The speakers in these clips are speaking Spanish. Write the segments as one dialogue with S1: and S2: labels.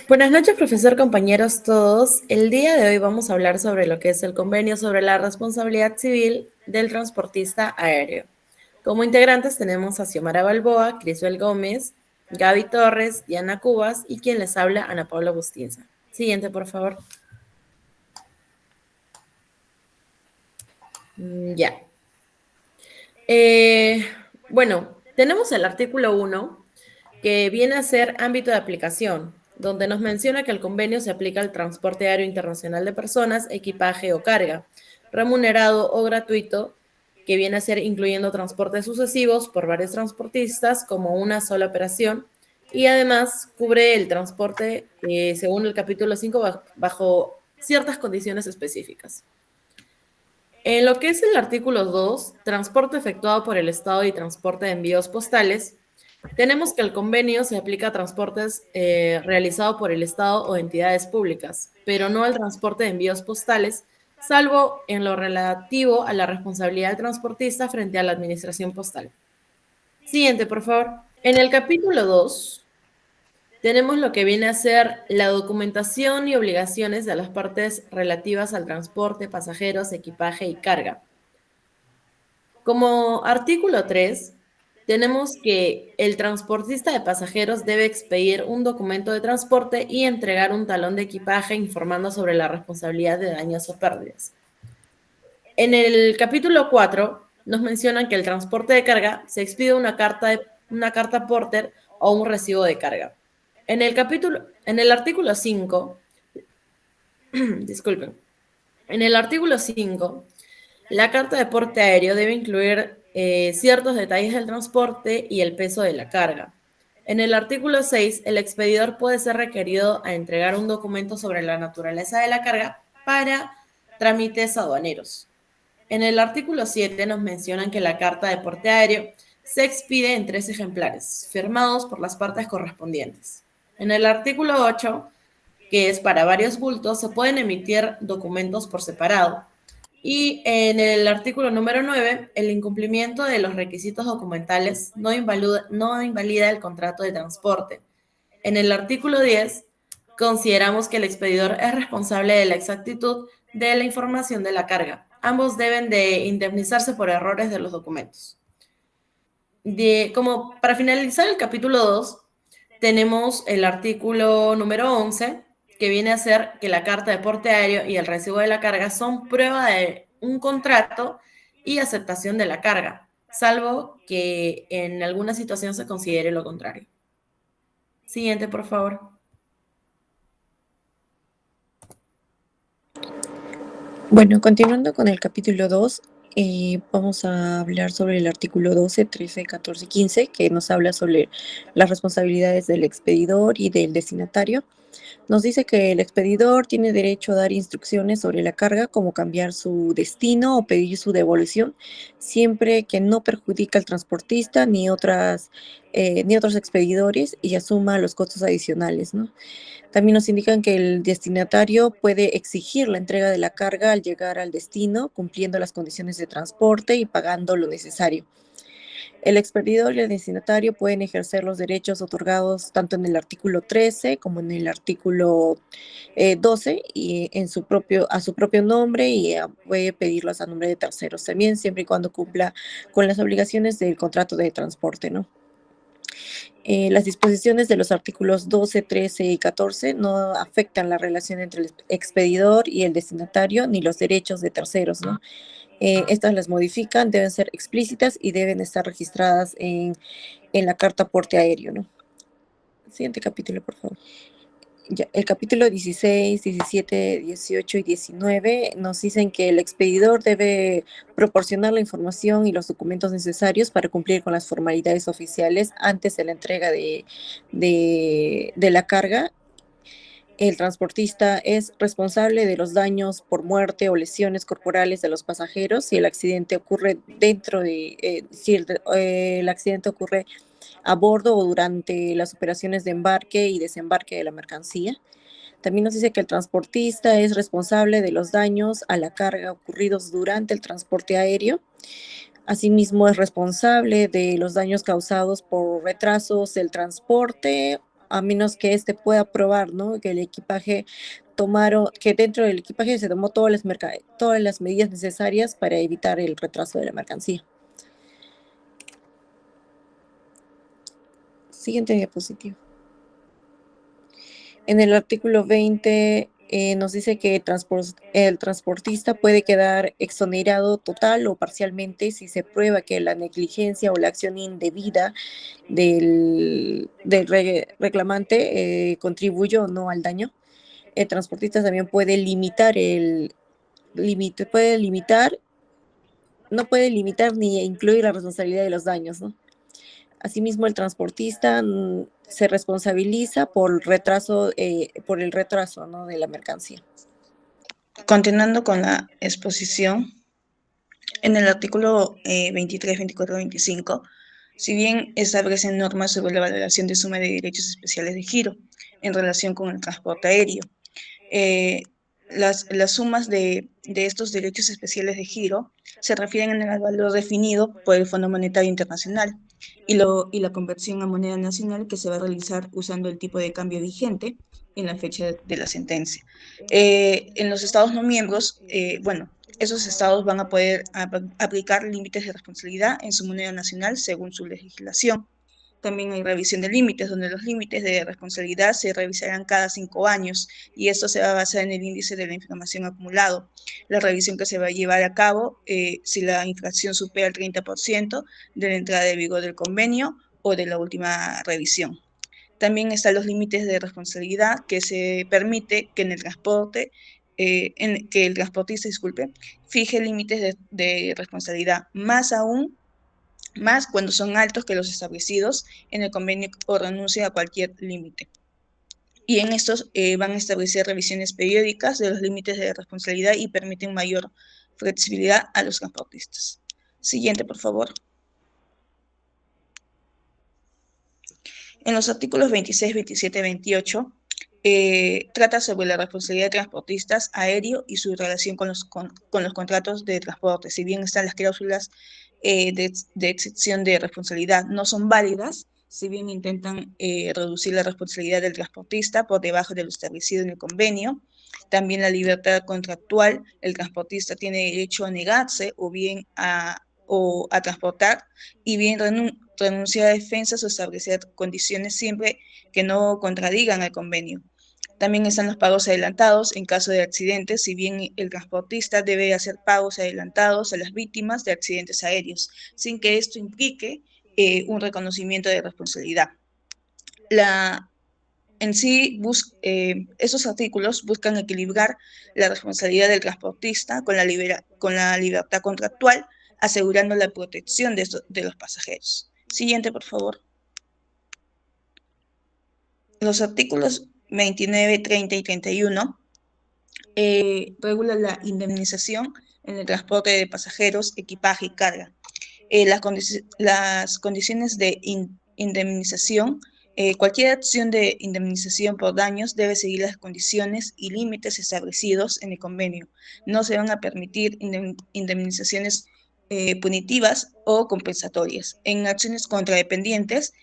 S1: Buenas noches, profesor, compañeros todos. El día de hoy vamos a hablar sobre lo que es el convenio sobre la responsabilidad civil del transportista aéreo. Como integrantes tenemos a Xiomara Balboa, Crisbel Gómez, Gaby Torres, Diana Cubas y quien les habla, Ana Paula Bustinza. Siguiente, por favor. Ya. Eh, bueno, tenemos el artículo 1, que viene a ser ámbito de aplicación, donde nos menciona que el convenio se aplica al transporte aéreo internacional de personas, equipaje o carga, remunerado o gratuito, que viene a ser incluyendo transportes sucesivos por varios transportistas como una sola operación, y además cubre el transporte según el capítulo 5 bajo ciertas condiciones específicas. En lo que es el artículo 2, transporte efectuado por el Estado y transporte de envíos postales, tenemos que el convenio se aplica a transportes realizados por el Estado o entidades públicas, pero no al transporte de envíos postales, salvo en lo relativo a la responsabilidad del transportista frente a la administración postal. Siguiente, por favor. En el capítulo 2 tenemos lo que viene a ser la documentación y obligaciones de las partes relativas al transporte, pasajeros, equipaje y carga. Como artículo 3, tenemos que el transportista de pasajeros debe expedir un documento de transporte y entregar un talón de equipaje informando sobre la responsabilidad de daños o pérdidas. En el capítulo 4 nos mencionan que el transporte de carga se expide una carta porter o un recibo de carga. En el artículo 5, disculpen, en el artículo 5, la carta de porte aéreo debe incluir ciertos detalles del transporte y el peso de la carga. En el artículo 6, el expedidor puede ser requerido a entregar un documento sobre la naturaleza de la carga para trámites aduaneros. En el artículo 7 nos mencionan que la carta de porte aéreo se expide en 3 ejemplares, firmados por las partes correspondientes. En el artículo 8, que es para varios bultos, se pueden emitir documentos por separado. Y en el artículo número 9, el incumplimiento de los requisitos documentales no invalida el contrato de transporte. En el artículo 10, consideramos que el expedidor es responsable de la exactitud de la información de la carga. Ambos deben de indemnizarse por errores de los documentos. Como para finalizar el capítulo 2, tenemos el artículo número 11, que viene a ser que la carta de porte aéreo y el recibo de la carga son prueba de un contrato y aceptación de la carga, salvo que en alguna situación se considere lo contrario. Siguiente, por favor.
S2: Bueno, continuando con el capítulo 2, vamos a hablar sobre el artículo 12, 13, 14 y 15, que nos habla sobre las responsabilidades del expedidor y del destinatario. Nos dice que el expedidor tiene derecho a dar instrucciones sobre la carga, como cambiar su destino o pedir su devolución, siempre que no perjudique al transportista ni otros expedidores y asuma los costos adicionales, ¿no? También nos indican que el destinatario puede exigir la entrega de la carga al llegar al destino, cumpliendo las condiciones de transporte y pagando lo necesario. El expedidor y el destinatario pueden ejercer los derechos otorgados tanto en el artículo 13 como en el artículo 12 y a su propio nombre y puede pedirlos a nombre de terceros también, siempre y cuando cumpla con las obligaciones del contrato de transporte, ¿no? Las disposiciones de los artículos 12, 13 y 14 no afectan la relación entre el expedidor y el destinatario ni los derechos de terceros, ¿no? Estas las modifican, deben ser explícitas y deben estar registradas en la carta porte aéreo, ¿no? Siguiente capítulo, por favor. Ya, el capítulo 16, 17, 18 y 19 nos dicen que el expedidor debe proporcionar la información y los documentos necesarios para cumplir con las formalidades oficiales antes de la entrega de la carga. El transportista es responsable de los daños por muerte o lesiones corporales de los pasajeros si el accidente ocurre el accidente ocurre a bordo o durante las operaciones de embarque y desembarque de la mercancía. También nos dice que el transportista es responsable de los daños a la carga ocurridos durante el transporte aéreo. Asimismo, es responsable de los daños causados por retrasos del transporte a menos que éste pueda probar, ¿no? Que el equipaje que dentro del equipaje se tomó todas las medidas necesarias para evitar el retraso de la mercancía. Siguiente diapositiva. En el artículo 20 nos dice que el transportista puede quedar exonerado total o parcialmente si se prueba que la negligencia o la acción indebida del reclamante contribuyó o no al daño. El transportista también puede no puede limitar ni incluir la responsabilidad de los daños, ¿no? Asimismo, el transportista se responsabiliza por el retraso, ¿no? de la mercancía.
S3: Continuando con la exposición, en el artículo 23, 24, 25, si bien establecen normas sobre la valoración de suma de derechos especiales de giro en relación con el transporte aéreo, las sumas de estos derechos especiales de giro se refieren al valor definido por el Fondo Monetario Internacional y la conversión a moneda nacional que se va a realizar usando el tipo de cambio vigente en la fecha de la sentencia. En los estados no miembros, esos estados van a poder aplicar límites de responsabilidad en su moneda nacional según su legislación. También hay revisión de límites, donde los límites de responsabilidad se revisarán cada 5 años y esto se va a basar en el índice de la inflación acumulado. La revisión que se va a llevar a cabo si la inflación supera el 30% de la entrada de vigor del convenio o de la última revisión. También están los límites de responsabilidad que se permite que en el transporte que el transportista, fije límites de responsabilidad, más cuando son altos que los establecidos en el convenio o renuncia a cualquier límite. Y en estos van a establecer revisiones periódicas de los límites de responsabilidad y permiten mayor flexibilidad a los transportistas. Siguiente, por favor. En los artículos 26, 27, 28, trata sobre la responsabilidad de transportistas aéreos y su relación con los contratos de transporte. Si bien están las cláusulas de excepción de responsabilidad no son válidas, si bien intentan reducir la responsabilidad del transportista por debajo de lo establecido en el convenio. También la libertad contractual, el transportista tiene derecho a negarse o a transportar y bien renunciar a defensas o establecer condiciones siempre que no contradigan el convenio. También están los pagos adelantados en caso de accidentes, si bien el transportista debe hacer pagos adelantados a las víctimas de accidentes aéreos, sin que esto implique un reconocimiento de responsabilidad. En sí, esos artículos buscan equilibrar la responsabilidad del transportista con la libertad contractual, asegurando la protección de los pasajeros. Siguiente, por favor. Los artículos 29, 30 y 31 regulan la indemnización en el transporte de pasajeros, equipaje y carga. Las condiciones de indemnización, cualquier acción de indemnización por daños debe seguir las condiciones y límites establecidos en el convenio. No se van a permitir indemnizaciones punitivas o compensatorias. En acciones contra dependientes,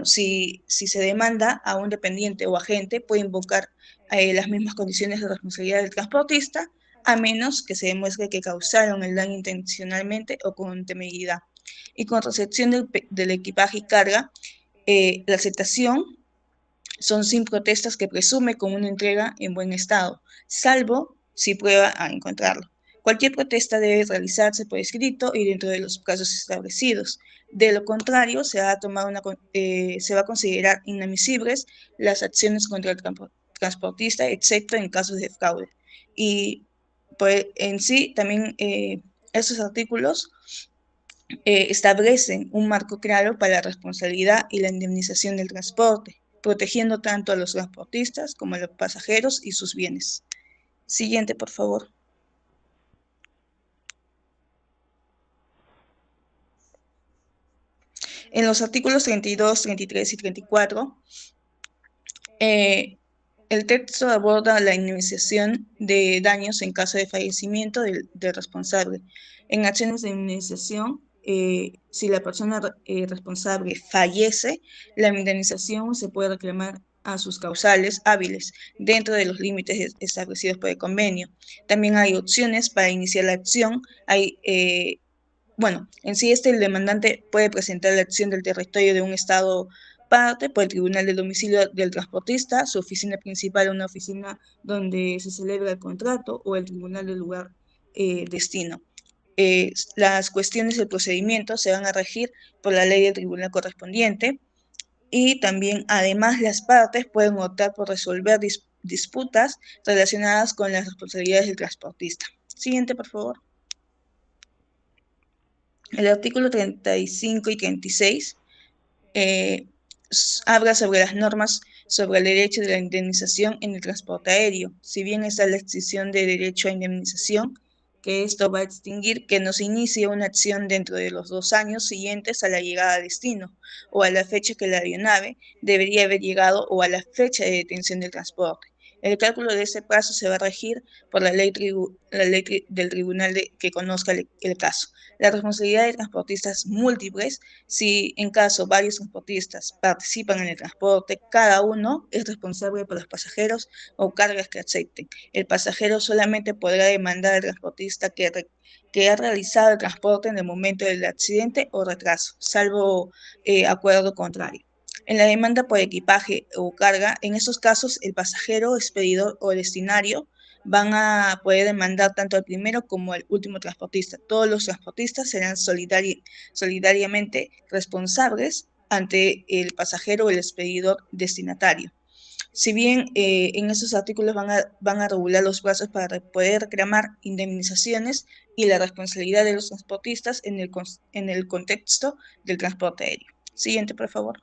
S3: si se demanda a un dependiente o agente, puede invocar las mismas condiciones de responsabilidad del transportista, a menos que se demuestre que causaron el daño intencionalmente o con temeridad. Y con recepción del equipaje y carga, la aceptación son sin protestas que presume con una entrega en buen estado, salvo si prueba a encontrarlo. Cualquier protesta debe realizarse por escrito y dentro de los plazos establecidos. De lo contrario, se va a considerar inadmisibles las acciones contra el transportista, excepto en casos de fraude. Y en sí, también estos artículos establecen un marco claro para la responsabilidad y la indemnización del transporte, protegiendo tanto a los transportistas como a los pasajeros y sus bienes. Siguiente, por favor. En los artículos 32, 33 y 34, el texto aborda la indemnización de daños en caso de fallecimiento del responsable. En acciones de indemnización, si la persona responsable fallece, la indemnización se puede reclamar a sus causales hábiles dentro de los límites establecidos por el convenio. También hay opciones para iniciar la acción. En sí el demandante puede presentar la acción del territorio de un estado parte por el tribunal del domicilio del transportista, su oficina principal, una oficina donde se celebra el contrato, o el tribunal del lugar destino. Las cuestiones del procedimiento se van a regir por la ley del tribunal correspondiente, y también, además, las partes pueden optar por resolver disputas relacionadas con las responsabilidades del transportista. Siguiente, por favor. El artículo 35 y 36 habla sobre las normas sobre el derecho de la indemnización en el transporte aéreo. Si bien está la extinción de derecho a indemnización, que esto va a extinguir que no se inicie una acción dentro de los 2 años siguientes a la llegada a destino, o a la fecha que la aeronave debería haber llegado, o a la fecha de detención del transporte. El cálculo de ese plazo se va a regir por la ley del tribunal que conozca el caso. La responsabilidad de transportistas múltiples: si en caso varios transportistas participan en el transporte, cada uno es responsable por los pasajeros o cargas que acepten. El pasajero solamente podrá demandar al transportista que ha realizado el transporte en el momento del accidente o retraso, salvo acuerdo contrario. En la demanda por equipaje o carga, en esos casos el pasajero, expedidor o destinario van a poder demandar tanto al primero como al último transportista. Todos los transportistas serán solidariamente responsables ante el pasajero o el expedidor destinatario. Si bien en esos artículos van a regular los plazos para poder reclamar indemnizaciones y la responsabilidad de los transportistas en el contexto del transporte aéreo. Siguiente, por favor.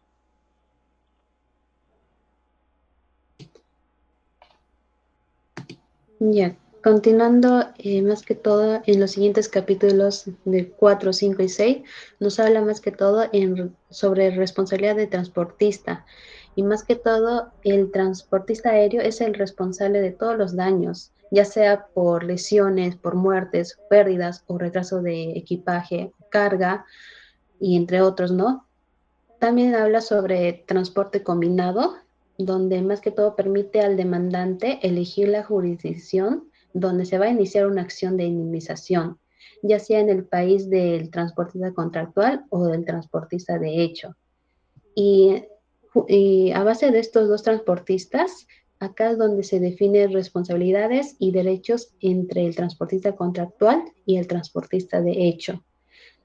S4: Ya, continuando, más que todo en los siguientes capítulos del 4, 5 y 6, nos habla más que todo sobre responsabilidad de transportista. Y más que todo, el transportista aéreo es el responsable de todos los daños, ya sea por lesiones, por muertes, pérdidas o retraso de equipaje, carga, y entre otros, ¿no? También habla sobre transporte combinado, donde más que todo permite al demandante elegir la jurisdicción donde se va a iniciar una acción de indemnización, ya sea en el país del transportista contractual o del transportista de hecho. Y a base de estos dos transportistas, acá es donde se definen responsabilidades y derechos entre el transportista contractual y el transportista de hecho,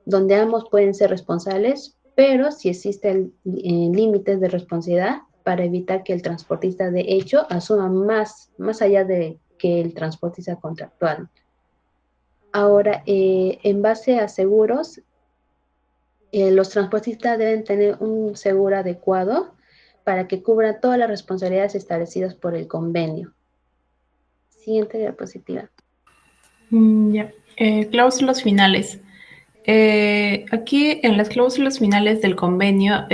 S4: donde ambos pueden ser responsables, pero si existen límites de responsabilidad para evitar que el transportista de hecho asuma más allá de que el transportista contractual. Ahora, en base a seguros, los transportistas deben tener un seguro adecuado para que cubra todas las responsabilidades establecidas por el convenio. Siguiente diapositiva.
S5: Cláusulas finales. Aquí en las cláusulas finales del convenio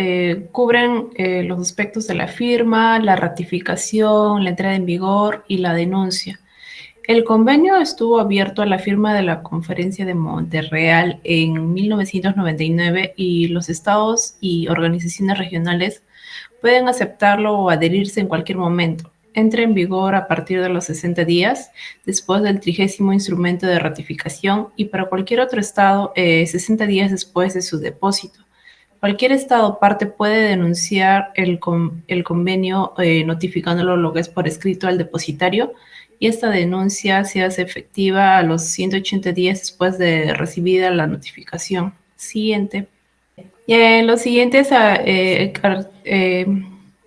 S5: cubren los aspectos de la firma, la ratificación, la entrada en vigor y la denuncia. El convenio estuvo abierto a la firma de la Conferencia de Montreal en 1999 y los estados y organizaciones regionales pueden aceptarlo o adherirse en cualquier momento. Entra en vigor a partir de los 60 días después del 30º instrumento de ratificación y para cualquier otro estado 60 días después de su depósito. Cualquier estado parte puede denunciar el convenio notificándolo lo que es por escrito al depositario, y esta denuncia se hace efectiva a los 180 días después de recibida la notificación. Siguiente. Y en los siguientes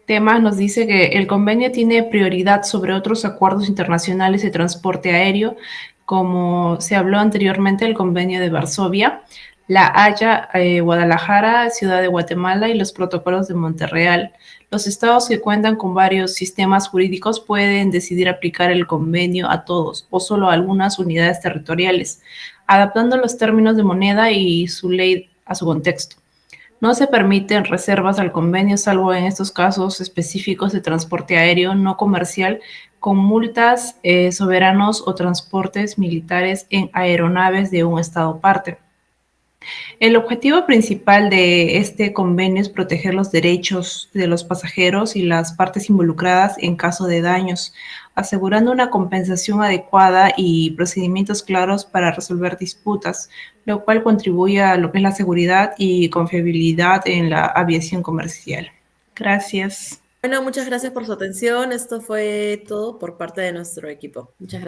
S5: temas nos dice que el convenio tiene prioridad sobre otros acuerdos internacionales de transporte aéreo, como se habló anteriormente, el convenio de Varsovia, la Haya, Guadalajara, Ciudad de Guatemala y los protocolos de Montreal. Los estados que cuentan con varios sistemas jurídicos pueden decidir aplicar el convenio a todos o solo a algunas unidades territoriales, adaptando los términos de moneda y su ley a su contexto. No se permiten reservas al convenio, salvo en estos casos específicos de transporte aéreo no comercial, con multas, soberanos o transportes militares en aeronaves de un estado parte. El objetivo principal de este convenio es proteger los derechos de los pasajeros y las partes involucradas en caso de daños, asegurando una compensación adecuada y procedimientos claros para resolver disputas, lo cual contribuye a lo que es la seguridad y confiabilidad en la aviación comercial. Gracias.
S1: Bueno, muchas gracias por su atención. Esto fue todo por parte de nuestro equipo. Muchas gracias.